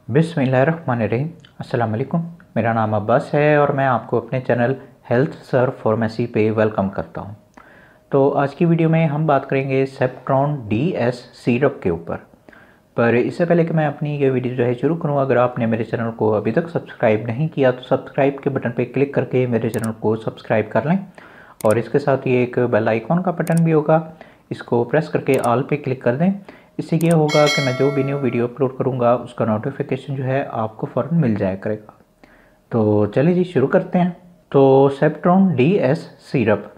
बिस्मिल्लाहिर्रहमानिर्रहीम। अस्सलाम वालेकुम। मेरा नाम अब्बास है और मैं आपको अपने चैनल हेल्थ सर्व फार्मेसी पे वेलकम करता हूँ। तो आज की वीडियो में हम बात करेंगे सेप्ट्रॉन DS सिरप के ऊपर। पर इससे पहले कि मैं अपनी ये वीडियो जो है शुरू करूँ, अगर आपने मेरे चैनल को अभी तक सब्सक्राइब नहीं किया तो सब्सक्राइब के बटन पर क्लिक करके मेरे चैनल को सब्सक्राइब कर लें। और इसके साथ ही एक बेल आइकॉन का बटन भी होगा, इसको प्रेस करके ऑल पे क्लिक कर दें। इससे ये होगा कि मैं जो भी न्यू वीडियो अपलोड करूँगा उसका नोटिफिकेशन जो है आपको फ़ौरन मिल जाया करेगा। तो चलिए जी शुरू करते हैं। तो सेप्ट्रॉन DS सिरप,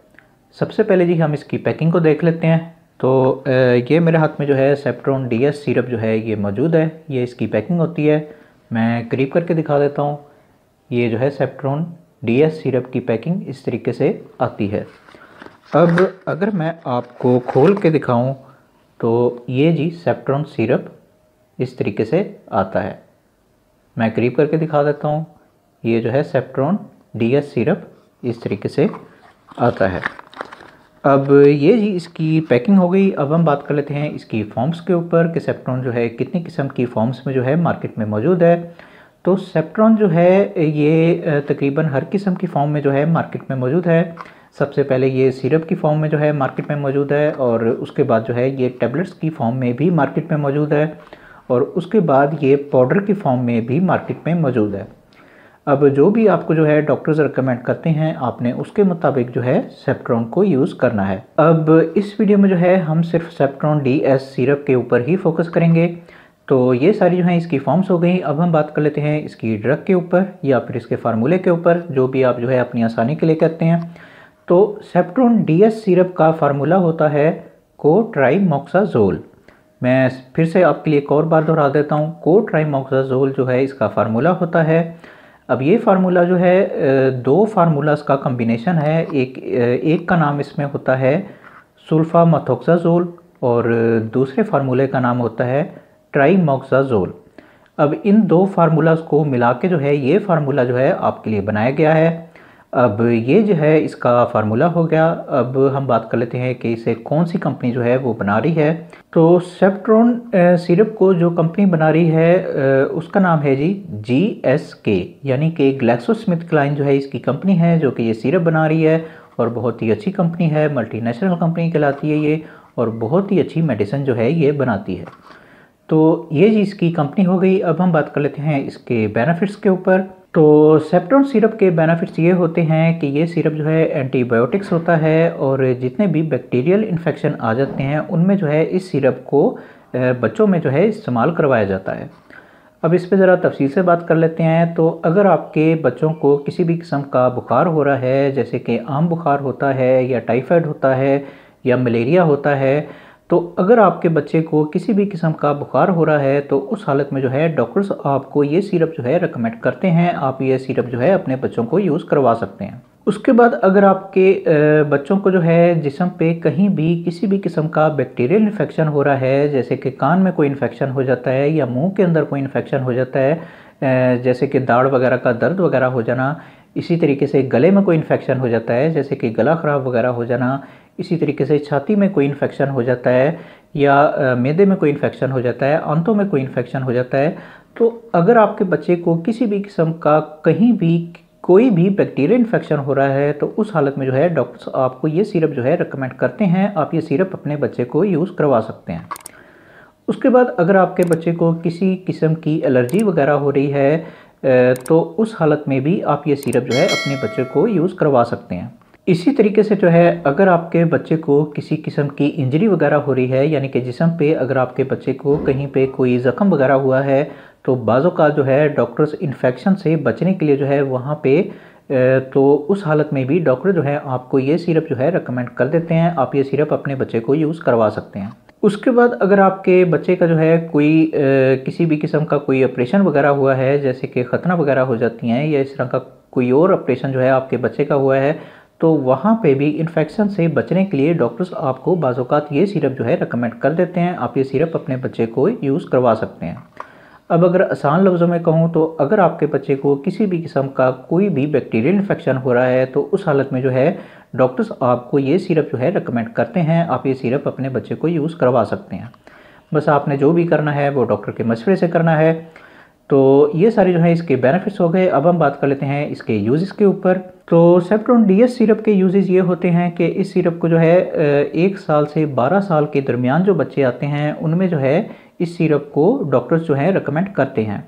सबसे पहले जी हम इसकी पैकिंग को देख लेते हैं। तो ये मेरे हाथ में जो है सेप्ट्रॉन DS सिरप जो है ये मौजूद है। ये इसकी पैकिंग होती है, मैं करीब करके दिखा देता हूँ। ये जो है सेप्ट्रॉन DS सिरप की पैकिंग इस तरीके से आती है। अब अगर मैं आपको खोल के दिखाऊं तो ये जी सेप्ट्रॉन सिरप इस तरीके से आता है। मैं करीब करके दिखा देता हूँ। ये जो है सेप्ट्रॉन DS सिरप इस तरीके से आता है। अब ये जी इसकी पैकिंग हो गई। अब हम बात कर लेते हैं इसकी फॉर्म्स के ऊपर कि सेप्ट्रॉन जो है कितनी किस्म की फॉर्म्स में जो है मार्केट में मौजूद है। तो सेप्ट्रॉन जो है ये तकरीबन हर किस्म की फॉर्म में जो है मार्केट में मौजूद है। सबसे पहले ये सिरप की फॉर्म में जो है मार्केट में मौजूद है, और उसके बाद जो है ये टैबलेट्स की फॉर्म में भी मार्केट में मौजूद है, और उसके बाद ये पाउडर की फॉर्म में भी मार्केट में मौजूद है। अब जो भी आपको जो है डॉक्टर्स रिकमेंड करते हैं, आपने उसके मुताबिक जो है सेप्ट्रॉन को यूज़ करना है। अब इस वीडियो में जो है हम सिर्फ सेप्ट्रॉन DS सिरप के ऊपर ही फोकस करेंगे। तो ये सारी जो है इसकी फॉर्म्स हो गई। अब हम बात कर लेते हैं इसकी ड्रग के ऊपर या फिर इसके फार्मूले के ऊपर, जो भी आप जो है अपनी आसानी के लिए कहते हैं। तो सेप्ट्रॉन DS सिरप का फार्मूला होता है कोट्राइमोक्साजोल। मैं फिर से आपके लिए एक और बार दोहरा देता हूँ, कोट्राइमोक्साजोल जो है इसका फार्मूला होता है। अब ये फार्मूला जो है दो फार्मूलास का कम्बिनेशन है। एक का नाम इसमें होता है सुल्फामेथोक्साजोल और दूसरे फार्मूले का नाम होता है ट्राइमोक्साजोल। अब इन दो फार्मूलास को मिला के जो है ये फार्मूला जो है आपके लिए बनाया गया है। अब ये जो है इसका फार्मूला हो गया। अब हम बात कर लेते हैं कि इसे कौन सी कंपनी जो है वो बना रही है। तो सेप्ट्रॉन सिरप को जो कंपनी बना रही है उसका नाम है जी GSK, यानी कि ग्लैक्सोस्मिथक्लाइन जो है इसकी कंपनी है जो कि ये सिरप बना रही है, और बहुत ही अच्छी कंपनी है, मल्टीनेशनल कंपनी कहलाती है ये, और बहुत ही अच्छी मेडिसिन जो है ये बनाती है। तो ये जी इसकी कंपनी हो गई। अब हम बात कर लेते हैं इसके बेनिफिट्स के ऊपर। तो सेप्ट्रॉन सिरप के बेनिफिट्स ये होते हैं कि ये सिरप जो है एंटीबायोटिक्स होता है, और जितने भी बैक्टीरियल इन्फेक्शन आ जाते हैं उनमें जो है इस सिरप को बच्चों में जो है इस्तेमाल करवाया जाता है। अब इस पे ज़रा तफसील से बात कर लेते हैं। तो अगर आपके बच्चों को किसी भी किस्म का बुखार हो रहा है, जैसे कि आम बुखार होता है या टाइफाइड होता है या मलेरिया होता है, तो अगर आपके बच्चे को किसी भी किस्म का बुखार हो रहा है तो उस हालत में जो है डॉक्टर्स आपको ये सिरप जो है रेकमेंड करते हैं। आप ये सिरप जो है अपने बच्चों को यूज़ करवा सकते हैं। उसके बाद अगर आपके बच्चों को जो है जिस्म पे कहीं भी किसी भी किस्म का बैक्टीरियल इन्फेक्शन हो रहा है, जैसे कि कान में कोई इन्फेक्शन हो जाता है या मुंह के अंदर कोई इन्फेक्शन हो जाता है, जैसे कि दाढ़ वगैरह का दर्द वगैरह हो जाना, इसी तरीके से गले में कोई इन्फेक्शन हो जाता है जैसे कि गला ख़राब वगैरह हो जाना, इसी तरीके से छाती में कोई इन्फेक्शन हो जाता है या मैदे में कोई इन्फेक्शन हो जाता है, आंतों में कोई इन्फेक्शन हो जाता है, तो अगर आपके बच्चे को किसी भी किस्म का कहीं भी कोई भी बैक्टीरियल इन्फेक्शन हो रहा है तो उस हालत में जो है डॉक्टर्स आपको ये सिरप जो है रेकमेंड करते हैं। आप ये सिरप अपने बच्चे को यूज़ करवा सकते हैं। उसके बाद अगर आपके बच्चे को किसी किस्म की एलर्जी वगैरह हो रही है तो उस हालत में भी आप ये सिरप जो है अपने बच्चे को यूज़ करवा सकते हैं। इसी तरीके से जो है अगर आपके बच्चे को किसी किस्म की इंजरी वगैरह हो रही है, यानी कि जिस्म पे अगर आपके बच्चे को कहीं पे कोई ज़ख़म वगैरह हुआ है, तो बाज़ों का जो है डॉक्टर्स इन्फेक्शन से बचने के लिए जो है वहाँ पे तो उस हालत में भी डॉक्टर जो है आपको ये सिरप जो है रेकमेंड कर देते हैं। आप ये सिरप अपने बच्चे को यूज़ करवा सकते हैं। उसके बाद अगर आपके बच्चे का जो है कोई किसी भी किस्म का कोई ऑपरेशन वगैरह हुआ है, जैसे कि खतना वगैरह हो जाती हैं या इस तरह का कोई और ऑपरेशन जो है आपके बच्चे का हुआ है, तो वहाँ पे भी इन्फेक्शन से बचने के लिए डॉक्टर्स आपको बाज़ औक़ात ये सिरप जो है रेकमेंड कर देते हैं। आप ये सिरप अपने बच्चे को यूज़ करवा सकते हैं। अब अगर आसान लफ्ज़ों में कहूँ तो अगर आपके बच्चे को किसी भी किस्म का कोई भी बैक्टीरियल इन्फेक्शन हो रहा है तो उस हालत में जो है डॉक्टर्स आपको ये सिरप जो है रेकमेंड करते हैं। आप ये सिरप अपने बच्चे को यूज़ करवा सकते हैं। बस आपने जो भी करना है वो डॉक्टर के मशवरे से करना है। तो ये सारे जो है इसके बेनिफिट्स हो गए। अब हम बात कर लेते हैं इसके यूजेस के ऊपर। तो सेप्ट्रॉन डीएस सिरप के यूजेस ये होते हैं कि इस सिरप को जो है 1 साल से 12 साल के दरमियान जो बच्चे आते हैं उनमें जो है इस सिरप को डॉक्टर्स जो है रिकमेंड करते हैं।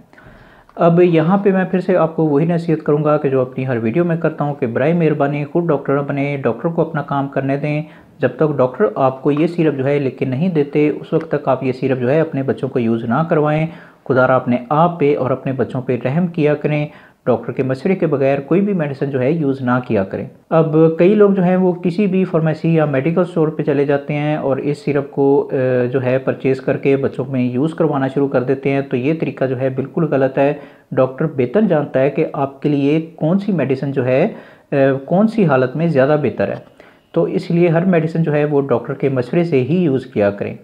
अब यहाँ पे मैं फिर से आपको वही नसीहत करूँगा कि जो अपनी हर वीडियो में करता हूँ कि बराए मेहरबानी खुद डॉक्टर बने, डॉक्टर को अपना काम करने दें। जब तक डॉक्टर आपको ये सिरप जो है लिख के नहीं देते उस वक्त तक आप ये सिरप जो है अपने बच्चों को यूज़ ना करवाएं। खुदारा अपने आप पे और अपने बच्चों पे रहम किया करें। डॉक्टर के मशवरे के बगैर कोई भी मेडिसिन जो है यूज़ ना किया करें। अब कई लोग जो हैं वो किसी भी फार्मेसी या मेडिकल स्टोर पे चले जाते हैं और इस सिरप को जो है परचेज़ करके बच्चों में यूज़ करवाना शुरू कर देते हैं। तो ये तरीका जो है बिल्कुल गलत है। डॉक्टर बेहतर जानता है कि आपके लिए कौन सी मेडिसिन जो है कौन सी हालत में ज़्यादा बेहतर है। तो इसलिए हर मेडिसिन जो है वो डॉक्टर के मशवरे से ही यूज़ किया करें।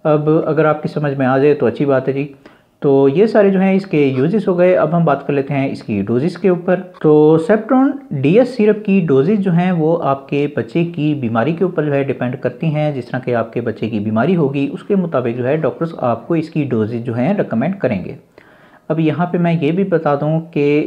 अब अगर आपकी समझ में आ जाए तो अच्छी बात है जी। तो ये सारे जो हैं इसके यूजेस हो गए। अब हम बात कर लेते हैं इसकी डोजेस के ऊपर। तो सेप्ट्रॉन डीएस सिरप की डोजेस जो हैं वो आपके बच्चे की बीमारी के ऊपर जो है डिपेंड करती हैं। जिस तरह के आपके बच्चे की बीमारी होगी उसके मुताबिक जो है डॉक्टर्स आपको इसकी डोजेस जो हैं रिकमेंड करेंगे। अब यहाँ पे मैं ये भी बता दूँ कि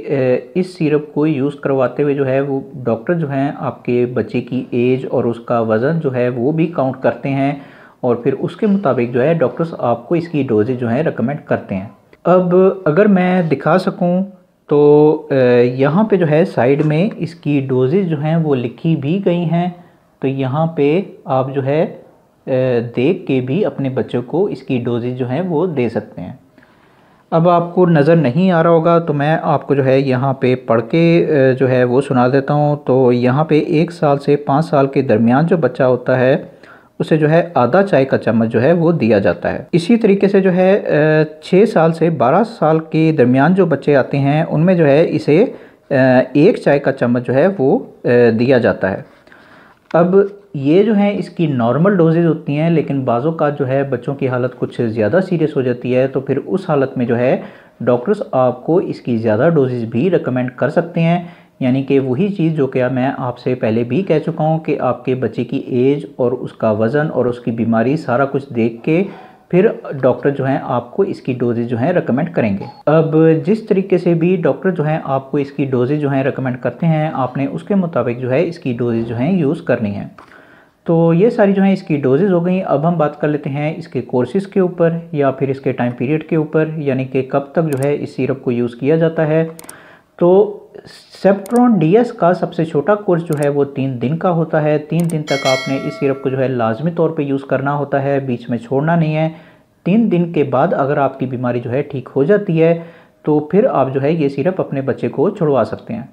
इस सिरप को यूज़ करवाते हुए जो है वो डॉक्टर जो हैं आपके बच्चे की एज और उसका वज़न जो है वो भी काउंट करते हैं और फिर उसके मुताबिक जो है डॉक्टर्स आपको इसकी डोजेज जो है रिकमेंड करते हैं। अब अगर मैं दिखा सकूं तो यहाँ पे जो है साइड में इसकी डोजेज जो हैं वो लिखी भी गई हैं। तो यहाँ पे आप जो है देख के भी अपने बच्चों को इसकी डोजेज जो हैं वो दे सकते हैं। अब आपको नज़र नहीं आ रहा होगा तो मैं आपको जो है यहाँ पे पढ़ के जो है वो सुना देता हूँ। तो यहाँ पे 1 साल से 5 साल के दरमियान जो बच्चा होता है उसे जो है आधा चाय का चम्मच जो है वो दिया जाता है। इसी तरीके से जो है 6 साल से 12 साल के दरमियान जो बच्चे आते हैं उनमें जो है इसे 1 चाय का चम्मच जो है वो दिया जाता है। अब ये जो है इसकी नॉर्मल डोजेज होती हैं, लेकिन बाज़ों का जो है बच्चों की हालत कुछ ज़्यादा सीरियस हो जाती है तो फिर उस हालत में जो है डॉक्टर्स आपको इसकी ज़्यादा डोजेज भी रिकमेंड कर सकते हैं। यानी कि वही चीज़ जो कि मैं आपसे पहले भी कह चुका हूँ कि आपके बच्चे की एज और उसका वज़न और उसकी बीमारी सारा कुछ देख के फिर डॉक्टर जो हैं आपको इसकी डोजेज जो हैं रिकमेंड करेंगे। अब जिस तरीके से भी डॉक्टर जो हैं आपको इसकी डोजेज जो हैं रिकमेंड करते हैं आपने उसके मुताबिक जो है इसकी डोजेज जो हैं यूज़ करनी है। तो ये सारी जो हैं इसकी डोजेज हो गई। अब हम बात कर लेते हैं इसके कोर्सेज़ के ऊपर या फिर इसके टाइम पीरियड के ऊपर, यानी कि कब तक जो है इस सिरप को यूज़ किया जाता है। तो सेप्ट्रॉन डीएस का सबसे छोटा कोर्स जो है वो 3 दिन का होता है। 3 दिन तक आपने इस सिरप को जो है लाजमी तौर पे यूज़ करना होता है, बीच में छोड़ना नहीं है। 3 दिन के बाद अगर आपकी बीमारी जो है ठीक हो जाती है तो फिर आप जो है ये सिरप अपने बच्चे को छुड़वा सकते हैं।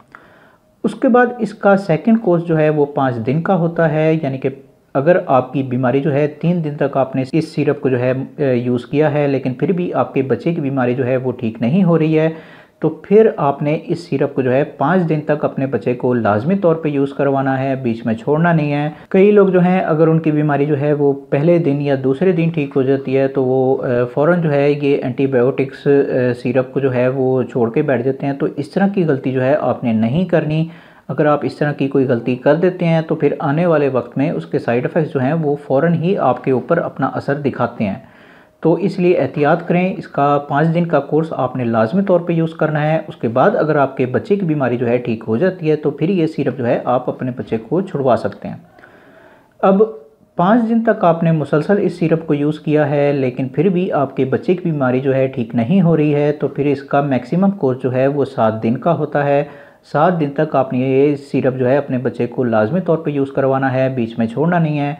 उसके बाद इसका सेकंड कोर्स जो है वो 5 दिन का होता है, यानी कि अगर आपकी बीमारी जो है 3 दिन तक आपने इस सिरप को जो है यूज़ किया है लेकिन फिर भी आपके बच्चे की बीमारी जो है वो ठीक नहीं हो रही है तो फिर आपने इस सिरप को जो है 5 दिन तक अपने बच्चे को लाजमी तौर पे यूज़ करवाना है, बीच में छोड़ना नहीं है। कई लोग जो हैं अगर उनकी बीमारी जो है वो पहले दिन या दूसरे दिन ठीक हो जाती है तो वो फ़ौरन जो है ये एंटीबायोटिक्स सिरप को जो है वो छोड़ के बैठ जाते हैं। तो इस तरह की गलती जो है आपने नहीं करनी। अगर आप इस तरह की कोई गलती कर देते हैं तो फिर आने वाले वक्त में उसके साइड इफ़ेक्ट्स जो हैं वो फ़ौरन ही आपके ऊपर अपना असर दिखाते हैं। तो इसलिए एहतियात करें। इसका 5 दिन का कोर्स आपने लाजमी तौर पे यूज़ करना है। उसके बाद अगर आपके बच्चे की बीमारी जो है ठीक हो जाती है तो फिर ये सिरप जो है आप अपने बच्चे को छुड़वा सकते हैं। अब 5 दिन तक आपने मुसलसल इस सिरप को यूज़ किया है लेकिन फिर भी आपके बच्चे की बीमारी जो है ठीक नहीं हो रही है तो फिर इसका मैक्सिमम कोर्स जो है वो 7 दिन का होता है। 7 दिन तक आपने ये सिरप जो है अपने बच्चे को लाजमी तौर पर यूज़ करवाना है, बीच में छोड़ना नहीं है।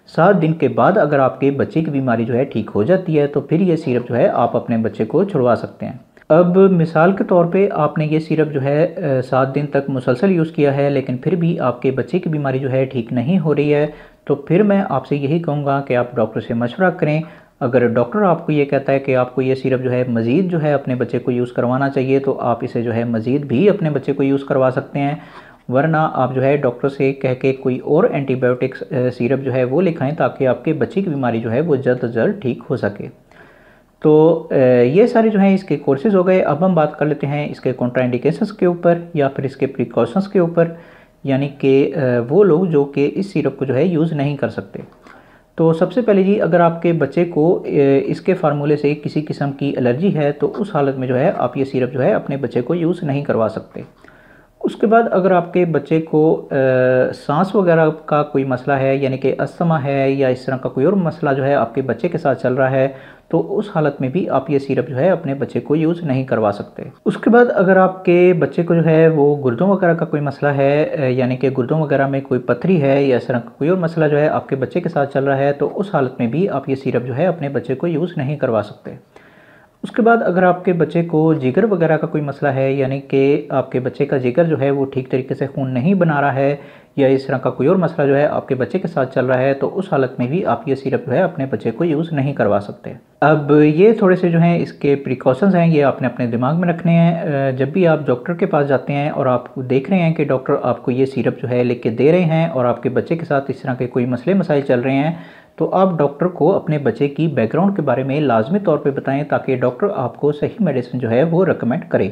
7 दिन के बाद अगर आपके बच्चे की बीमारी जो है ठीक हो जाती है तो फिर ये सिरप जो है आप अपने बच्चे को छुड़वा सकते हैं। अब मिसाल के तौर पे आपने ये सिरप जो है 7 दिन तक मुसलसल यूज़ किया है लेकिन फिर भी आपके बच्चे की बीमारी जो है ठीक नहीं हो रही है तो फिर मैं आपसे यही कहूँगा कि आप डॉक्टर से मशवरा करें। अगर डॉक्टर आपको ये कहता है कि आपको ये सिरप जो है मज़ीद जो है अपने बच्चे को यूज़ करवाना चाहिए तो आप इसे जो है मज़ीद भी अपने बच्चे को यूज़ करवा सकते हैं, वरना आप जो है डॉक्टर से कह के कोई और एंटीबायोटिक्स सिरप जो है वो लिखाएं ताकि आपके बच्चे की बीमारी जो है वो जल्द से जल्द ठीक हो सके। तो ये सारे जो हैं इसके कोर्सेज़ हो गए। अब हम बात कर लेते हैं इसके कॉन्ट्राइंडिकेशंस के ऊपर या फिर इसके प्रिकॉशंस के ऊपर, यानी कि वो लोग जो कि इस सिरप को जो है यूज़ नहीं कर सकते। तो सबसे पहले जी, अगर आपके बच्चे को इसके फार्मूले से किसी किस्म की एलर्जी है तो उस हालत में जो है आप ये सिरप जो है अपने बच्चे को यूज़ नहीं करवा सकते। उसके बाद अगर आपके बच्चे को सांस वगैरह का कोई मसला है, यानी कि अस्थमा है या इस तरह का कोई और मसला जो है आपके बच्चे के साथ चल रहा है, तो उस हालत में भी आप ये सिरप जो है अपने बच्चे को यूज़ नहीं करवा सकते। उसके बाद अगर आपके बच्चे को जो है वो गुर्दों वगैरह का कोई मसला है, यानी कि गुर्दों वगैरह में कोई पथरी है या इस तरह का कोई और मसला जो है आपके बच्चे के साथ चल रहा है, तो उस हालत में भी आप ये सिरप जो है अपने बच्चे को यूज़ नहीं करवा सकते। उसके बाद अगर आपके बच्चे को जिगर वगैरह का कोई मसला है, यानी कि आपके बच्चे का जिगर जो है वो ठीक तरीके से खून नहीं बना रहा है या इस तरह का कोई और मसला जो है आपके बच्चे के साथ चल रहा है, तो उस हालत में भी आप ये सिरप जो है अपने बच्चे को यूज़ नहीं करवा सकते। अब ये थोड़े से जो हैं इसके प्रिकॉशंस हैं, ये आपने अपने दिमाग में रखने हैं। जब भी आप डॉक्टर के पास जाते हैं और आप देख रहे हैं कि डॉक्टर आपको ये सिरप जो है लिख के दे रहे हैं और आपके बच्चे के साथ इस तरह के कोई मसले मसाइल चल रहे हैं, तो आप डॉक्टर को अपने बच्चे की बैकग्राउंड के बारे में लाजमी तौर पे बताएं ताकि डॉक्टर आपको सही मेडिसिन जो है वो रेकमेंड करे।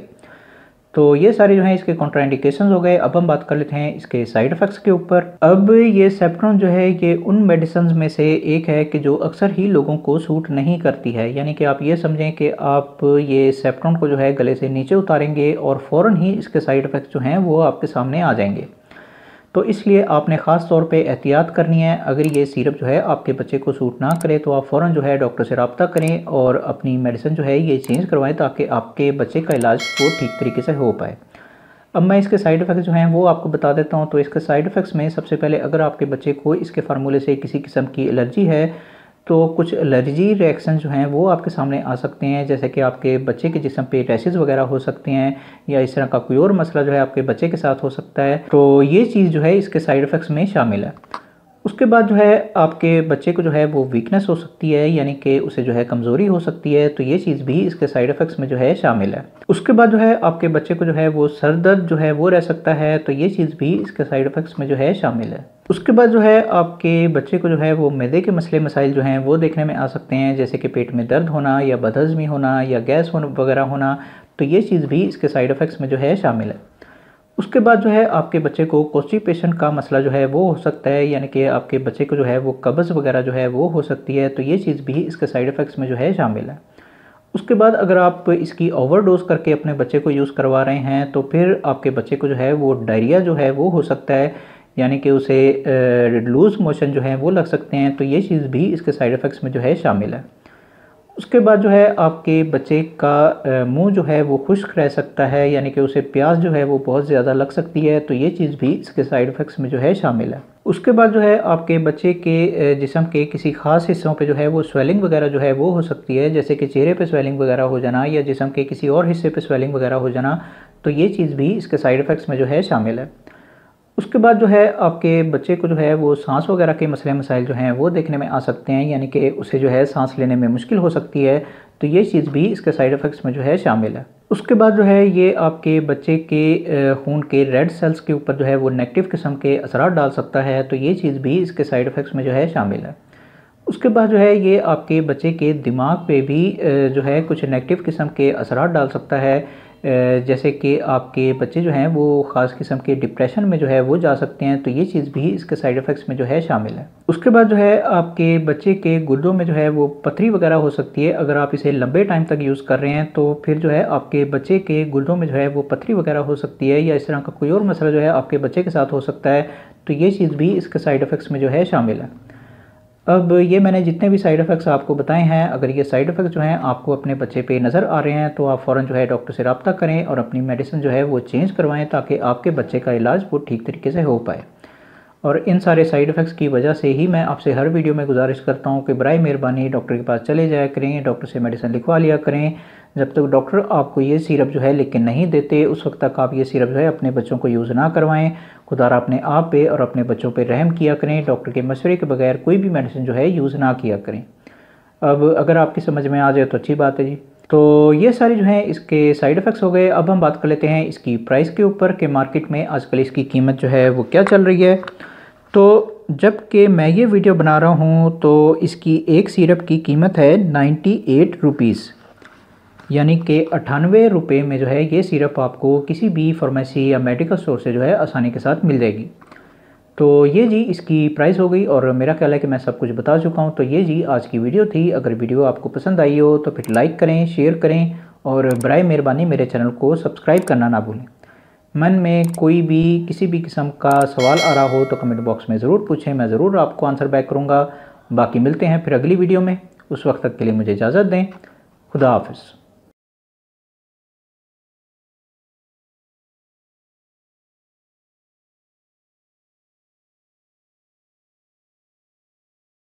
तो ये सारे जो हैं इसके कॉन्ट्राइंडिकेशंस हो गए। अब हम बात कर लेते हैं इसके साइड इफ़ेक्ट्स के ऊपर। अब ये सेप्ट्रॉन जो है ये उन मेडिसिन में से एक है कि जो अक्सर ही लोगों को सूट नहीं करती है, यानी कि आप ये समझें कि आप ये सेप्ट्रॉन को जो है गले से नीचे उतारेंगे और फ़ौरन ही इसके साइड इफ़ेक्ट्स जो हैं वो आपके सामने आ जाएंगे। तो इसलिए आपने ख़ास तौर पे एहतियात करनी है। अगर ये सिरप जो है आपके बच्चे को सूट ना करे तो आप फ़ौरन जो है डॉक्टर से रब्ता करें और अपनी मेडिसिन जो है ये चेंज करवाएं ताकि आपके बच्चे का इलाज वो ठीक तरीके से हो पाए। अब मैं इसके साइड इफ़ेक्ट्स जो हैं वो आपको बता देता हूँ। तो इसके साइड इफ़ेक्ट्स में सबसे पहले अगर आपके बच्चे को इसके फार्मूले से किसी किस्म की एलर्जी है तो कुछ एलर्जी रिएक्शन जो हैं वो आपके सामने आ सकते हैं, जैसे कि आपके बच्चे के जिस्म पे रैशेस वगैरह हो सकते हैं या इस तरह का कोई और मसला जो है आपके बच्चे के साथ हो सकता है। तो ये चीज़ जो है इसके साइड इफ़ेक्ट्स में शामिल है। उसके बाद जो है आपके बच्चे को जो है वो वीकनेस हो सकती है, यानी कि उसे जो है कमज़ोरी हो सकती है, तो ये चीज़ भी इसके साइड इफ़ेक्ट्स में जो है शामिल है। उसके बाद जो है आपके बच्चे को जो है वो सर दर्द जो है वो रह सकता है, तो ये चीज़ भी इसके साइड इफ़ेक्ट्स में जो है शामिल है। उसके बाद जो है आपके बच्चे को जो है वो मैदे के मसले मसाइल जो हैं वो देखने में आ सकते हैं, जैसे कि पेट में दर्द होना या बदहज़मी होना या गैस वगैरह होना, तो ये चीज़ भी इसके साइड इफ़ेक्ट्स में जो है शामिल है। उसके बाद जो है आपके बच्चे को कॉन्स्टिपेशन का मसला जो है वो हो सकता है, यानी कि आपके बच्चे को जो है वो कब्ज़ वगैरह जो है वो हो सकती है, तो ये चीज़ भी इसके साइड इफ़ेक्ट्स में जो है शामिल है। उसके बाद अगर आप इसकी ओवरडोज करके अपने बच्चे को यूज़ करवा रहे हैं तो फिर आपके बच्चे को जो है वो डायरिया जो है वो हो सकता है, यानी कि उसे लूज़ मोशन जो है वो लग सकते हैं, तो ये चीज़ भी इसके साइड इफ़ेक्ट्स में जो है शामिल है। उसके बाद जो है आपके बच्चे का मुंह जो है वो खुश्क रह सकता है, यानी कि उसे प्यास जो है वो बहुत ज़्यादा लग सकती है, तो ये चीज़ भी इसके साइड इफ़ेक्ट्स में जो है शामिल है। उसके बाद जो है आपके बच्चे के जिस्म के किसी ख़ास हिस्सों पे जो है वो स्वेलिंग वगैरह जो है वो हो सकती है, जैसे कि चेहरे पे स्वेलिंग वगैरह हो जाना या जिस्म के किसी और हिस्से पे स्वेलिंग वगैरह हो जाना, तो ये चीज़ भी इसके साइड इफ़ेक्ट्स में जो है शामिल है। उसके बाद जो है आपके बच्चे को जो है वो सांस वगैरह के मसले मसाइल जो हैं वो देखने में आ सकते हैं, यानी कि उसे जो है सांस लेने में मुश्किल हो सकती है, तो ये चीज़ भी इसके साइड इफ़ेक्ट्स में जो है शामिल है। उसके बाद जो है ये आपके बच्चे के खून के रेड सेल्स के ऊपर जो है वो नेगेटिव किस्म के असरात डाल सकता है, तो ये चीज़ भी इसके साइड इफ़ेक्ट्स में जो है शामिल है। उसके बाद जो है ये आपके बच्चे के दिमाग पे भी जो है कुछ नेगेटिव किस्म के असरात डाल सकता है, जैसे कि आपके बच्चे जो हैं वो ख़ास किस्म के डिप्रेशन में जो है वो जा सकते हैं, तो ये चीज़ भी इसके साइड इफ़ेक्ट्स में जो है शामिल है। उसके बाद जो है आपके बच्चे के गुर्दों में जो है वो पथरी वगैरह हो सकती है। अगर आप इसे लंबे टाइम तक यूज़ कर रहे हैं तो फिर जो है आपके बच्चे के गुर्दों में जो है वो पथरी वगैरह हो सकती है या इस तरह का कोई और मसला जो है आपके बच्चे के साथ हो सकता है, तो ये चीज़ भी इसके साइड इफ़ेक्ट्स में जो है शामिल है। अब ये मैंने जितने भी साइड इफ़ेक्ट्स आपको बताए हैं, अगर ये साइड इफ़ेक्ट्स जो हैं आपको अपने बच्चे पे नज़र आ रहे हैं तो आप फ़ौरन जो है डॉक्टर से रब्ता करें और अपनी मेडिसिन जो है वो चेंज करवाएं ताकि आपके बच्चे का इलाज वो ठीक तरीके से हो पाए। और इन सारे साइड इफ़ेक्ट्स की वजह से ही मैं आपसे हर वीडियो में गुजारिश करता हूँ कि बराए मेहरबानी डॉक्टर के पास चले जाया करें, डॉक्टर से मेडिसिन लिखवा लिया करें। जब तक डॉक्टर आपको ये सिरप जो है लिख के नहीं देते उस वक्त तक आप ये सिरप जो है अपने बच्चों को यूज़ ना करवाएं। खुदारा अपने आप पे और अपने बच्चों पे रहम किया करें, डॉक्टर के मशवरे के बगैर कोई भी मेडिसिन जो है यूज़ ना किया करें। अब अगर आपकी समझ में आ जाए तो अच्छी बात है जी। तो ये सारे जो हैं इसके साइड इफ़ेक्ट्स हो गए। अब हम बात कर लेते हैं इसकी प्राइस के ऊपर कि मार्केट में आजकल इसकी कीमत जो है वो क्या चल रही है। तो जबकि मैं ये वीडियो बना रहा हूँ तो इसकी एक सिरप की कीमत है 98 रुपीज़, यानी कि 98 रुपये में जो है ये सिरप आपको किसी भी फार्मेसी या मेडिकल स्टोर से जो है आसानी के साथ मिल जाएगी। तो ये जी इसकी प्राइस हो गई और मेरा ख्याल है कि मैं सब कुछ बता चुका हूँ। तो ये जी आज की वीडियो थी। अगर वीडियो आपको पसंद आई हो तो फिर लाइक करें, शेयर करें और बराए मेहरबानी मेरे चैनल को सब्सक्राइब करना ना भूलें। मन में कोई भी किसी भी किस्म का सवाल आ रहा हो तो कमेंट बॉक्स में ज़रूर पूछें, मैं ज़रूर आपको आंसर बैक करूँगा। बाकी मिलते हैं फिर अगली वीडियो में, उस वक्त तक के लिए मुझे इजाज़त दें। खुदा हाफिज़।